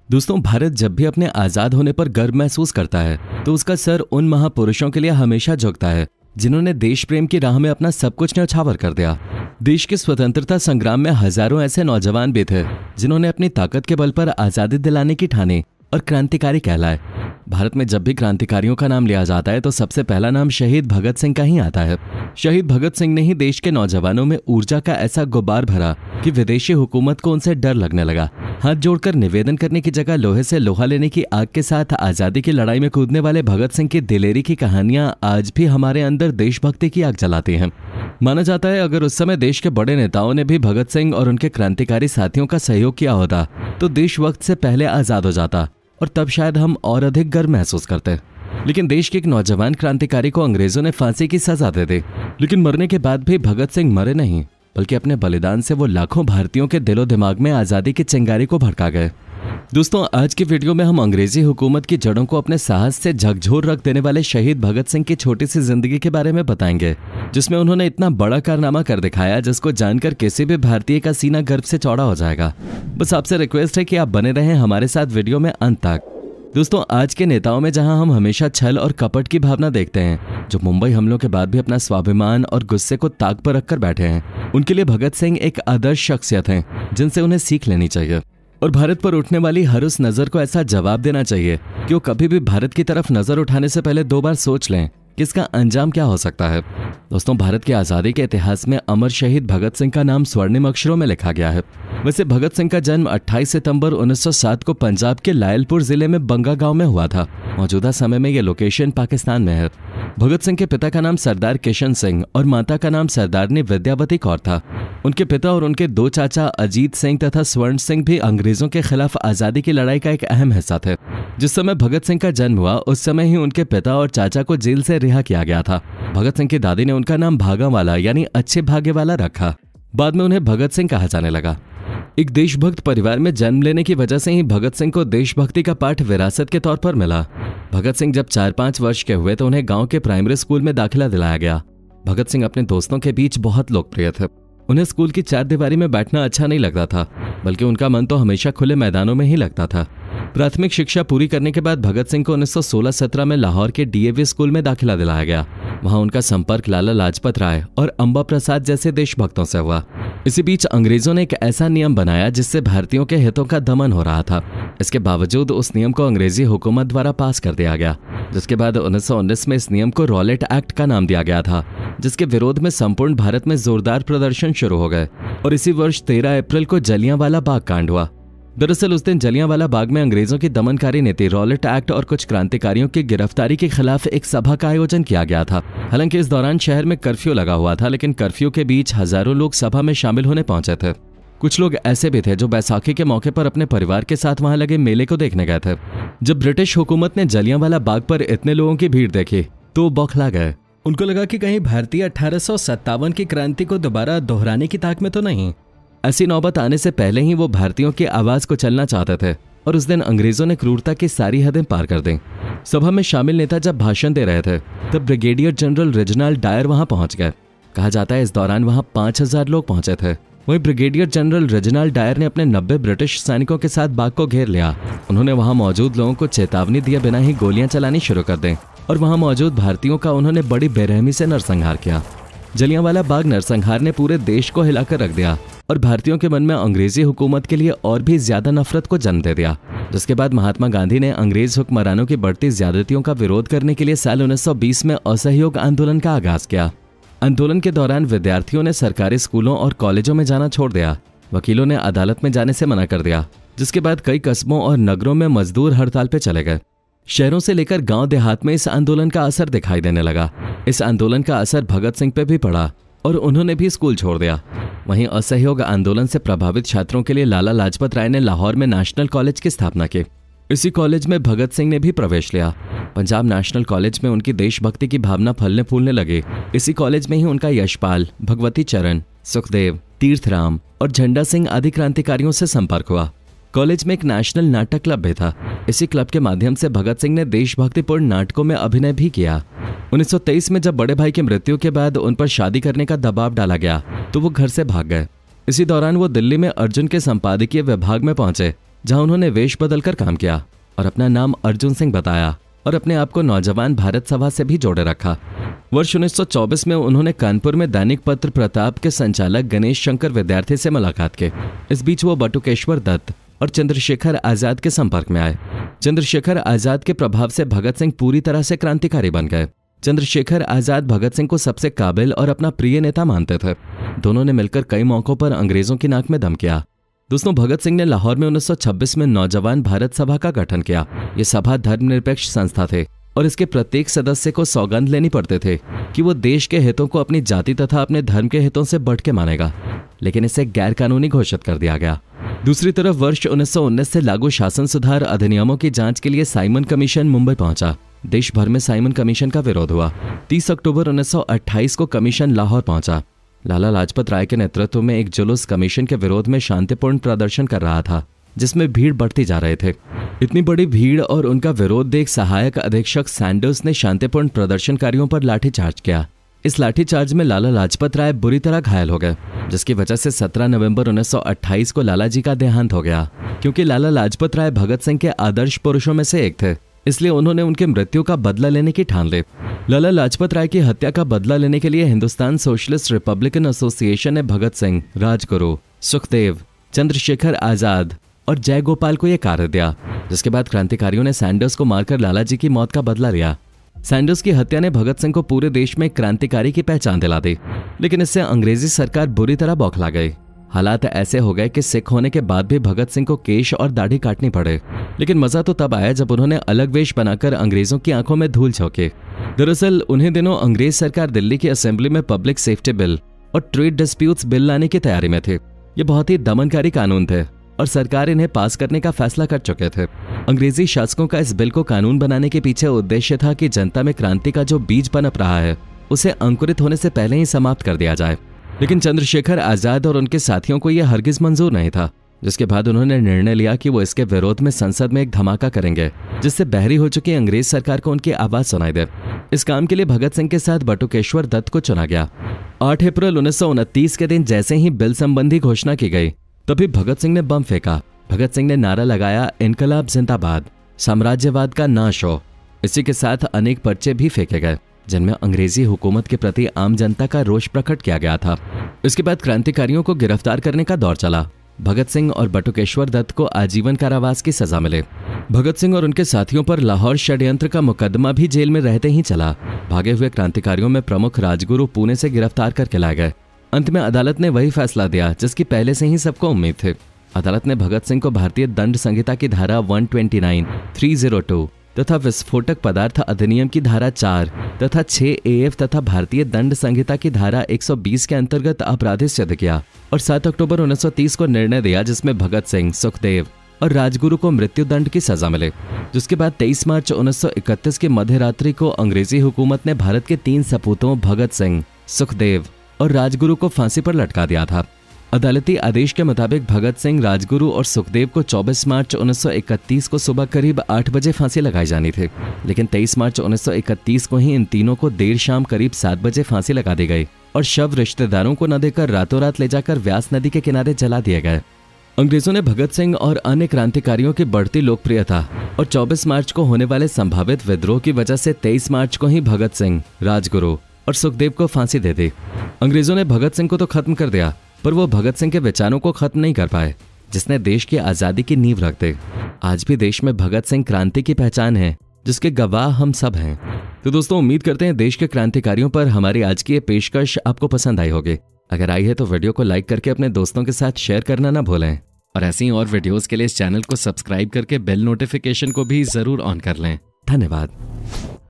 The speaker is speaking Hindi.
दोस्तों, भारत जब भी अपने आजाद होने पर गर्व महसूस करता है तो उसका सर उन महापुरुषों के लिए हमेशा झुकता है जिन्होंने देश प्रेम की राह में अपना सब कुछ न्यौछावर कर दिया। देश के स्वतंत्रता संग्राम में हजारों ऐसे नौजवान भी थे जिन्होंने अपनी ताकत के बल पर आजादी दिलाने की ठानी और क्रांतिकारी कहलाए। भारत में जब भी क्रांतिकारियों का नाम लिया जाता है तो सबसे पहला नाम शहीद भगत सिंह का ही आता है। शहीद भगत सिंह ने ही देश के नौजवानों में ऊर्जा का ऐसा गुब्बार भरा कि विदेशी हुकूमत को उनसे डर लगने लगा। हाथ जोड़कर निवेदन करने की जगह लोहे से लोहा लेने की आग के साथ आजादी की लड़ाई में कूदने वाले भगत सिंह की दिलेरी की कहानियां आज भी हमारे अंदर देशभक्ति की आग जलाती हैं। माना जाता है अगर उस समय देश के बड़े नेताओं ने भी भगत सिंह और उनके क्रांतिकारी साथियों का सहयोग किया होता तो देश वक्त से पहले आजाद हो जाता और तब शायद हम और अधिक गर्व महसूस करते। लेकिन देश के एक नौजवान क्रांतिकारी को अंग्रेजों ने फांसी की सजा दे दी, लेकिन मरने के बाद भी भगत सिंह मरे नहीं, बल्कि अपने बलिदान से वो लाखों भारतीयों के दिलो दिमाग में आजादी की चिंगारी को भड़का गए। दोस्तों, आज की वीडियो में हम अंग्रेजी हुकूमत की जड़ों को अपने साहस से झकझोर रख देने वाले शहीद भगत सिंह की छोटी सी जिंदगी के बारे में बताएंगे, जिसमें उन्होंने इतना बड़ा कारनामा कर दिखाया जिसको जानकर किसी भी भारतीय का सीना गर्व से चौड़ा हो जाएगा। बस आपसे रिक्वेस्ट है कि आप बने रहें हमारे साथ वीडियो में अंत तक। दोस्तों, आज के नेताओं में जहां हम हमेशा छल और कपट की भावना देखते हैं, जो मुंबई हमलों के बाद भी अपना स्वाभिमान और गुस्से को ताक पर रखकर बैठे हैं, उनके लिए भगत सिंह एक आदर्श शख्सियत हैं जिनसे उन्हें सीख लेनी चाहिए। और भारत पर उठने वाली हर उस नजर को ऐसा जवाब देना चाहिए कि वो कभी भी भारत की तरफ नजर उठाने से पहले 2 बार सोच लें कि इसका अंजाम क्या हो सकता है। दोस्तों, भारत की आज़ादी के इतिहास में अमर शहीद भगत सिंह का नाम स्वर्णिम अक्षरों में लिखा गया है। वैसे भगत सिंह का जन्म 28 सितंबर 1907 को पंजाब के लायलपुर जिले में बंगा गांव में हुआ था। मौजूदा समय में यह लोकेशन पाकिस्तान में है। भगत सिंह के पिता का नाम सरदार किशन सिंह और माता का नाम सरदारनी विद्यावती कौर था। उनके पिता और उनके 2 चाचा अजीत सिंह तथा स्वर्ण सिंह भी अंग्रेजों के खिलाफ आज़ादी की लड़ाई का एक अहम हिस्सा थे। जिस समय भगत सिंह का जन्म हुआ उस समय ही उनके पिता और चाचा को जेल से रिहा किया गया था। भगत सिंह की दादी ने उनका नाम भागा वाला यानी अच्छे भाग्य वाला रखा। बाद में उन्हें भगत सिंह कहा जाने लगा। एक देशभक्त परिवार में जन्म लेने की वजह से ही भगत सिंह को देशभक्ति का पाठ विरासत के तौर पर मिला। भगत सिंह जब 4-5 वर्ष के हुए तो उन्हें गांव के प्राइमरी स्कूल में दाखिला दिलाया गया। भगत सिंह अपने दोस्तों के बीच बहुत लोकप्रिय थे। उन्हें स्कूल की 4 दीवारी में बैठना अच्छा नहीं लगता था, बल्कि उनका मन तो हमेशा खुले मैदानों में ही लगता था। प्राथमिक शिक्षा पूरी करने के बाद भगत सिंह को 1916-17 में लाहौर के डीएवी स्कूल में दाखिला दिलाया गया। वहां उनका संपर्क लाला लाजपत राय और अंबा प्रसाद जैसे देशभक्तों से हुआ। इसी बीच अंग्रेजों ने एक ऐसा नियम बनाया जिससे भारतीयों के हितों का दमन हो रहा था। इसके बावजूद उस नियम को अंग्रेजी हुकूमत द्वारा पास कर दिया गया, जिसके बाद 1919 में इस नियम को रॉलेट एक्ट का नाम दिया गया था, जिसके विरोध में संपूर्ण भारत में जोरदार प्रदर्शन शुरू हो गए। और इसी वर्ष 13 अप्रैल को जलियांवाला बाग कांड हुआ। दरअसल उस दिन जलियांवाला बाग में अंग्रेजों की दमनकारी नीति, रॉलेट एक्ट और कुछ क्रांतिकारियों की गिरफ्तारी के खिलाफ एक सभा का आयोजन किया गया था। हालांकि इस दौरान शहर में कर्फ्यू लगा हुआ था, लेकिन कर्फ्यू के बीच हजारों लोग सभा में शामिल होने पहुंचे थे। कुछ लोग ऐसे भी थे जो बैसाखी के मौके पर अपने परिवार के साथ वहां लगे मेले को देखने गए थे। जब ब्रिटिश हुकूमत ने जलियांवाला बाग पर इतने लोगों की भीड़ देखी तो बौखला गए। उनको लगा कि कहीं भारतीय 1857 की क्रांति को दोबारा दोहराने की ताक में तो नहीं। ऐसी नौबत आने से पहले ही वो भारतीयों की आवाज को चलना चाहते थे और उस दिन अंग्रेजों ने क्रूरता की सारी हदें पार कर दी। सभा में शामिल नेता जब भाषण दे रहे थे तब ब्रिगेडियर जनरल रेजिनाल्ड डायर वहां पहुंच गए। कहा जाता है इस दौरान वहां 5000 लोग पहुंचे थे। वहीं ब्रिगेडियर जनरल रेजिनाल्ड डायर ने अपने 90 ब्रिटिश सैनिकों के साथ बाग को घेर लिया। उन्होंने वहां मौजूद लोगों को चेतावनी दिए बिना ही गोलियां चलानी शुरू कर दें और वहां मौजूद भारतीयों का उन्होंने बड़ी बेरहमी से नरसंहार किया। जलियांवाला बाग नरसंहार ने पूरे देश को हिलाकर रख दिया और भारतीयों के मन में अंग्रेजी हुकूमत के लिए और भी ज्यादा नफरत को जन्म दे दिया। जिसके बाद महात्मा गांधी ने अंग्रेज हुक्मरानों की बढ़ती ज्यादतियों का विरोध करने के लिए साल 1920 में असहयोग आंदोलन का आगाज किया। आंदोलन के दौरान विद्यार्थियों ने सरकारी स्कूलों और कॉलेजों में जाना छोड़ दिया। वकीलों ने अदालत में जाने से मना कर दिया, जिसके बाद कई कस्बों और नगरों में मजदूर हड़ताल पे चले गए। शहरों से लेकर गांव देहात में इस आंदोलन का असर दिखाई देने लगा। इस आंदोलन का असर भगत सिंह पे भी पड़ा और उन्होंने भी स्कूल छोड़ दिया। वहीं असहयोग आंदोलन से प्रभावित छात्रों के लिए लाला लाजपत राय ने लाहौर में नेशनल कॉलेज की स्थापना की। इसी कॉलेज में भगत सिंह ने भी प्रवेश लिया। पंजाब नेशनल कॉलेज में उनकी देशभक्ति की भावना फलने फूलने लगी। इसी कॉलेज में ही उनका यशपाल, भगवती चरण, सुखदेव, तीर्थराम और झंडा सिंह आदि क्रांतिकारियों से संपर्क हुआ। कॉलेज में एक नेशनल नाटक क्लब भी था। इसी क्लब के माध्यम से भगत सिंह ने देशभक्तिपूर्ण नाटकों में अभिनय भी किया। 1923 में जब बड़े भाई की मृत्यु के बाद उन पर शादी करने का दबाव डाला गया तो वो घर से भाग गए। इसी दौरान वो दिल्ली में अर्जुन के संपादकीय विभाग में पहुंचे जहां उन्होंने वेश बदलकर काम किया और अपना नाम अर्जुन सिंह बताया और अपने आप को नौजवान भारत सभा से भी जोड़े रखा। वर्ष 1924 में उन्होंने कानपुर में दैनिक पत्र प्रताप के संचालक गणेश शंकर विद्यार्थी से मुलाकात की। इस बीच वो बटुकेश्वर दत्त और चंद्रशेखर आजाद के संपर्क में आए। चंद्रशेखर आजाद के प्रभाव से भगत सिंह पूरी तरह से क्रांतिकारी बन गए। चंद्रशेखर आजाद भगत सिंह को सबसे काबिल और अपना प्रिय नेता मानते थे। दोनों ने मिलकर कई मौकों पर अंग्रेजों की नाक में दम किया। दोस्तों, भगत सिंह ने लाहौर में 1926 में नौजवान भारत सभा का गठन किया। ये सभा धर्मनिरपेक्ष संस्था थे और इसके प्रत्येक सदस्य को सौगंध लेनी पड़ते थे कि वो देश के हितों को अपनी जाति तथा अपने धर्म के हितों से बढ़ के मानेगा, लेकिन इसे गैर कानूनी घोषित कर दिया गया। दूसरी तरफ वर्ष 1919 से लागू शासन सुधार अधिनियमों की जांच के लिए साइमन कमीशन मुंबई पहुंचा। देश भर में साइमन कमीशन का विरोध हुआ। 30 अक्टूबर 1928 को कमीशन लाहौर पहुंचा। लाला लाजपत राय के नेतृत्व में एक जुलूस कमीशन के विरोध में शांतिपूर्ण प्रदर्शन कर रहा था, जिसमें भीड़ बढ़ती जा रहे थे। इतनी बड़ी भीड़ और उनका विरोध देख सहायक अधीक्षक सैंडर्स ने शांतिपूर्ण प्रदर्शनकारियों पर लाठीचार्ज किया। इस लाठीचार्ज में लाला लाजपत राय बुरी तरह घायल हो गए, जिसकी वजह से 17 नवंबर 1928 को लाला जी का देहांत हो गया। क्योंकि लाला लाजपत राय भगत सिंह के आदर्श पुरुषों में से एक थे, इसलिए उन्होंने उनके मृत्यु का बदला लेने की ठान ली। लाला लाजपत राय की हत्या का बदला लेने के लिए हिंदुस्तान सोशलिस्ट रिपब्लिकन एसोसिएशन ने भगत सिंह, राजगुरु, सुखदेव, चंद्रशेखर आजाद और जयगोपाल को यह कार्य दिया, जिसके बाद क्रांतिकारियों ने सैंडर्स को मारकर लाला जी की मौत का बदला लिया। सैंडर्स की हत्या ने भगत सिंह को पूरे देश में क्रांतिकारी की पहचान दिला दी, लेकिन इससे अंग्रेजी सरकार बुरी तरह बौखला गई। हालात ऐसे हो गए कि सिख होने के बाद भी भगत सिंह को केश और दाढ़ी काटनी पड़े। लेकिन मजा तो तब आया जब उन्होंने अलग वेश बनाकर अंग्रेजों की आंखों में धूल झोंके। दरअसल उन्हीं दिनों अंग्रेज सरकार दिल्ली की असेंबली में पब्लिक सेफ्टी बिल और ट्रेड डिस्प्यूट्स बिल लाने की तैयारी में थे। ये बहुत ही दमनकारी कानून थे और सरकार इन्हें पास करने का फैसला कर चुके थे। अंग्रेजी शासकों का इस बिल को कानून बनाने के पीछे उद्देश्य था कि जनता में क्रांति का जो बीज पनप रहा है उसे अंकुरित होने से पहले ही समाप्त कर दिया जाए। लेकिन चंद्रशेखर आजाद और उनके साथियों को यह हरगिज मंजूर नहीं था, जिसके बाद उन्होंने निर्णय लिया कि वो इसके विरोध में संसद में एक धमाका करेंगे, जिससे बहरी हो चुकी अंग्रेज सरकार को उनकी आवाज सुनाई दे। इस काम के लिए भगत सिंह के साथ बटुकेश्वर दत्त को चुना गया। 8 अप्रैल 1929 के दिन जैसे ही बिल संबंधी घोषणा की गई, तभी भगत सिंह ने बम फेंका। भगत सिंह ने नारा लगाया, इनकलाब जिंदाबाद, साम्राज्यवाद का नाश हो। इसी के साथ अनेक पर्चे भी फेंके गए, जिनमें अंग्रेजी हुकूमत के प्रति आम जनता का रोष प्रकट किया गया था। इसके बाद क्रांतिकारियों को गिरफ्तार करने का दौर चला। भगत सिंह और बटुकेश्वर दत्त को आजीवन कारावास की सजा मिले। भगत सिंह और उनके साथियों पर लाहौर षड्यंत्र का मुकदमा भी जेल में रहते ही चला। भागे हुए क्रांतिकारियों में प्रमुख राजगुरु पुणे से गिरफ्तार करके लाए गए। अंत में अदालत ने वही फैसला दिया जिसकी पहले से ही सबको उम्मीद थी। अदालत ने भगत सिंह को भारतीय दंड संहिता की धारा 129, 302 तथा विस्फोटक पदार्थ अधिनियम की धारा 4 तथा 6 AF तथा भारतीय दंड संहिता की धारा 120 के अंतर्गत अपराधी सिद्ध किया और 7 अक्टूबर 1930 को निर्णय दिया, जिसमें भगत सिंह, सुखदेव और राजगुरु को मृत्यु दंड की सजा मिले। जिसके बाद 23 मार्च 1931 की मध्य रात्रि को अंग्रेजी हुकूमत ने भारत के 3 सपूतों भगत सिंह, सुखदेव और राजगुरु को फांसी पर लटका दिया था। अदालती आदेश के मुताबिक भगत सिंह, राजगुरु और सुखदेव को 24 मार्च 1931 को सुबह करीब 8 बजे फांसी लगाई जानी थी, लेकिन 23 मार्च 1931 को ही इन तीनों को देर शाम करीब 7 बजे फांसी लगा दी गई और शव रिश्तेदारों को न देकर रातों रात ले जाकर व्यास नदी के किनारे जला दिए गए। अंग्रेजों ने भगत सिंह और अन्य क्रांतिकारियों की बढ़ती लोकप्रियता और 24 मार्च को होने वाले संभावित विद्रोह की वजह से 23 मार्च को ही भगत सिंह, राजगुरु और सुखदेव को फांसी दे दी। अंग्रेजों ने भगत सिंह को तो खत्म कर दिया, पर वो भगत सिंह के विचारों को खत्म नहीं कर पाए, जिसने देश की आजादी की नींव रख दी। आज भी देश में भगत सिंह क्रांति की पहचान है, जिसके गवाह हम सब हैं। तो दोस्तों, उम्मीद करते हैं देश के क्रांतिकारियों पर हमारी आज की ये पेशकश आपको पसंद आई होगी। अगर आई है तो वीडियो को लाइक करके अपने दोस्तों के साथ शेयर करना ना भूलें और ऐसी ही और वीडियोस के लिए इस चैनल को सब्सक्राइब करके बेल नोटिफिकेशन को भी जरूर ऑन कर लें। धन्यवाद।